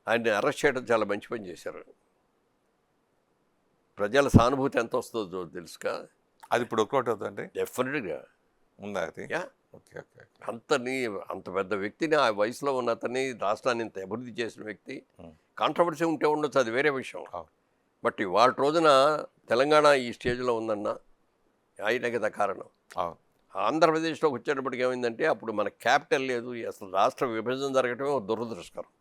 ఆయన్ని అరెస్ట్ చేయడం చాలా మంచి పని చేశారు. ప్రజల సానుభూతి ఎంత వస్తుందో తెలుసుగా. అది ఇప్పుడు వర్కౌట్ అవుతుందండి. డెఫినెట్గా ఉందా అది? యా. Okay okay okay. అంత పెద్ద వ్యక్తిని, ఆ వయసులో ఉన్న అతన్ని, రాష్ట్రాన్ని ఇంత అభివృద్ధి చేసిన వ్యక్తి, ఉమ్. కాంట్రవర్సీ ఉంటే ఉండొచ్చు, అది వేరే విషయం. అవును. బట్ ఇవాళ రోజున తెలంగాణ ఈ స్టేజ్లో ఉందన్న ఆయనే కదా కారణం. అవును. ఆంధ్రప్రదేశ్లోకి వచ్చేటప్పటికి ఏమైందంటే అప్పుడు మన క్యాపిటల్ లేదు, అసలు రాష్ట్ర విభజన జరగటమే ఒక దురదృష్టకరం.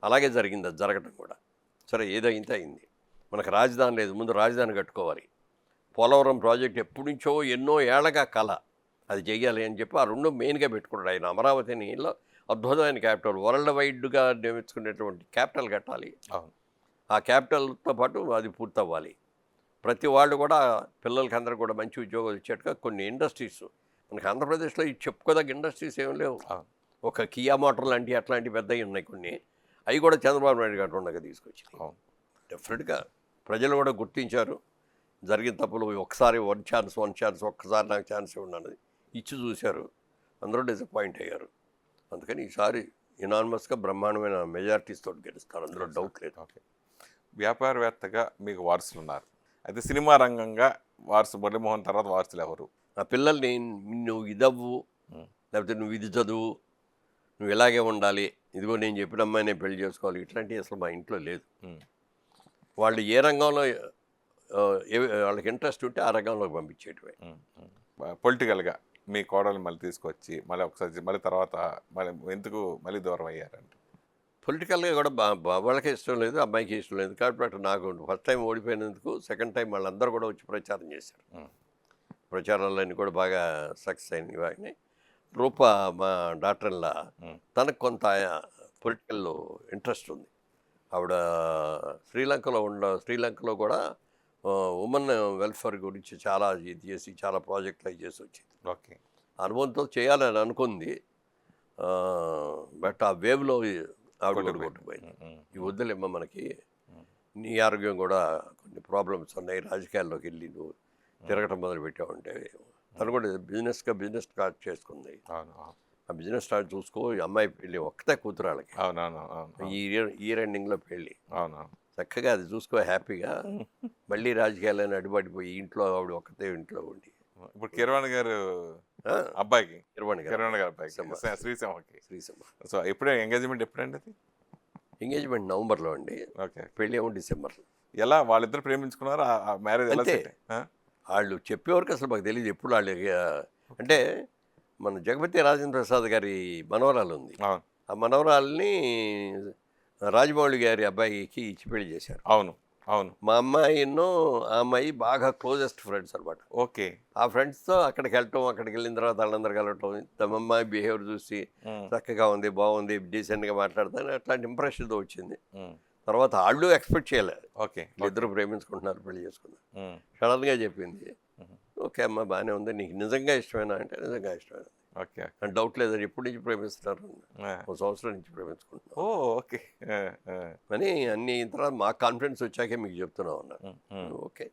అలాగే జరిగింది, అది జరగటం కూడా. సరే ఏదైతే అయింది. మనకు రాజధాని లేదు, ముందు రాజధాని కట్టుకోవాలి. పోలవరం ప్రాజెక్ట్ ఎప్పటి నుంచో ఎన్నో ఏళ్ళగా కళ, అది చెయ్యాలి అని చెప్పి ఆ రెండు మెయిన్గా పెట్టుకున్నాడు ఆయన. అమరావతిని అద్భుతమైన క్యాపిటల్, వరల్డ్ వైడ్గా నిర్మించుకునేటువంటి క్యాపిటల్ కట్టాలి. అవును. ఆ క్యాపిటల్తో పాటు అది పూర్తవ్వాలి. ప్రతి వాళ్ళు కూడా పిల్లలకి అందరూ కూడా మంచి ఉద్యోగాలు ఇచ్చేట్టుగా కొన్ని ఇండస్ట్రీస్ మనకి ఆంధ్రప్రదేశ్లో ఈ చెప్పుకోదగ్గ ఇండస్ట్రీస్ ఏం లేవు. అవును. ఒక కియా మోటార్ లాంటి అట్లాంటివి పెద్దవి ఉన్నాయి కొన్ని, అవి కూడా చంద్రబాబు నాయుడు గారు ఉండగా తీసుకొచ్చినాయి. అవును. డెఫినెట్గా ప్రజలు కూడా గుర్తించారు జరిగిన తప్పులు. ఒకసారి వన్ ఛాన్స్ ఒక్కసారి నాకు ఛాన్స్ ఇవ్వను ఇచ్చి చూశారు, అందరూ డిసప్పాయింట్ అయ్యారు. అందుకని ఈసారి యునానిమస్గా బ్రహ్మాండమైన మెజారిటీస్ తోటి గెలుస్తారు, అందులో డౌట్ లేదు. ఓకే. వ్యాపారవేత్తగా మీకు వారసులు ఉన్నారు, అయితే సినిమా రంగంగా వారసు మురళీమోహన్ తర్వాత వారసులు ఎవరు? నా పిల్లల్ని నువ్వు ఇదవ్వు, లేకపోతే నువ్వు ఇది చదువు, నువ్వు ఇలాగే ఉండాలి, ఇదిగో నేను చెప్పిన అమ్మాయినే పెళ్లి చేసుకోవాలి, ఇట్లాంటివి అసలు మా ఇంట్లో లేదు. వాళ్ళు ఏ రంగంలో వాళ్ళకి ఇంట్రెస్ట్ ఉంటే ఆ రంగంలోకి పంపించేటివే. పొలిటికల్గా మీ కోడలు మళ్ళీ తీసుకొచ్చి మళ్ళీ ఒకసారి మళ్ళీ తర్వాత ఎందుకు మళ్ళీ దూరం అయ్యారంట? పొలిటికల్గా కూడా వాళ్ళకే ఇష్టం లేదు, అమ్మాయికి ఇష్టం లేదు. కాబట్టి నాకు ఫస్ట్ టైం ఓడిపోయినందుకు సెకండ్ టైం వాళ్ళందరూ కూడా వచ్చి ప్రచారం చేశారు. ప్రచారాలన్నీ కూడా బాగా సక్సెస్ అయినవి. వాటిని రూప మా డాక్టర్లా తనకు కొంత పొలిటికల్లో ఇంట్రెస్ట్ ఉంది. ఆవిడ శ్రీలంకలో కూడా ఉమెన్ వెల్ఫేర్ గురించి చాలా ఇది చేసి చాలా ప్రాజెక్టులు అవి చేసి వచ్చింది. ఓకే. అనుభవంతో చేయాలని అనుకుంది, బట్ ఆ వేవ్లో ఆవిడ కూడా కొట్టుకుపోయింది. ఈ వద్దులేమ్మా, మనకి నీ ఆరోగ్యం కూడా కొన్ని ప్రాబ్లమ్స్ ఉన్నాయి, రాజకీయాల్లోకి వెళ్ళి నువ్వు తిరగటం మొదలు పెట్టావంటే. తను కూడా బిజినెస్ స్టార్ట్ చేసుకుంది. ఆ బిజినెస్ స్టార్ట్ చూసుకో, ఈ అమ్మాయి పెళ్ళి ఒక్కతే కూతురు వాళ్ళకి. ఈ ఇయర్ ఎండింగ్లో పెళ్ళి. చక్కగా అది చూసుకో హ్యాపీగా. మళ్ళీ రాజకీయాలని అడ్డుపడిపోయి ఇంట్లో ఆవిడ ఒక్కతే ఇంట్లో ఉండి. ఇప్పుడు కిరవాణి గారు అబ్బాయికి, కిరవాణి గారు అబ్బాయికి శ్రీసింహకి. సో ఎప్పుడే ఎంగేజ్మెంట్ ఎప్పుడండి? అది ఎంగేజ్మెంట్ నవంబర్లో అండి. ఓకే. పెళ్ళి ఏమో డిసెంబర్లో. ఎలా వాళ్ళిద్దరు ప్రేమించుకున్నారు? ఆ మ్యారేజ్ ఎలా? వాళ్ళు చెప్పేవరకు అసలు మాకు తెలియదు ఎప్పుడు. వాళ్ళు అంటే మన జగపతి రాజేంద్ర ప్రసాద్ గారి మనవరాలు ఉంది, ఆ మనవరాల్ని రాజమౌళి గారి అబ్బాయికి ఇచ్చి పెళ్లి చేశారు. అవును అవును. మా అమ్మాయిను ఆ అమ్మాయి బాగా క్లోజెస్ట్ ఫ్రెండ్స్ అనమాట. ఓకే. ఆ ఫ్రెండ్స్తో అక్కడికి వెళ్ళిన తర్వాత వాళ్ళందరూ కలవటం, తమ అమ్మాయి బిహేవియర్ చూసి చక్కగా ఉంది, బాగుంది, డీసెంట్గా మాట్లాడతాను, అట్లాంటి ఇంప్రెషన్తో వచ్చింది. తర్వాత వాళ్ళు ఎక్స్పెక్ట్ చేయలేదు. ఓకే. ఇద్దరు ప్రేమించుకుంటున్నారు, పెళ్లి చేసుకున్నారు. సడన్గా చెప్పింది, ఓకే అమ్మ బాగానే ఉంది, నీకు నిజంగా ఇష్టమేనా అంటే నిజంగా ఇష్టమైన. ఓకే. అని డౌట్ లేదు, ఎప్పటి నుంచి ప్రేమిస్తున్నారు? 1 సంవత్సరం నుంచి ప్రేమించుకుంటున్నాం. ఓకే అని అన్ని తర్వాత మాకు కాన్ఫిడెన్స్ వచ్చాకే మీకు చెప్తున్నాం అన్నారు. ఓకే.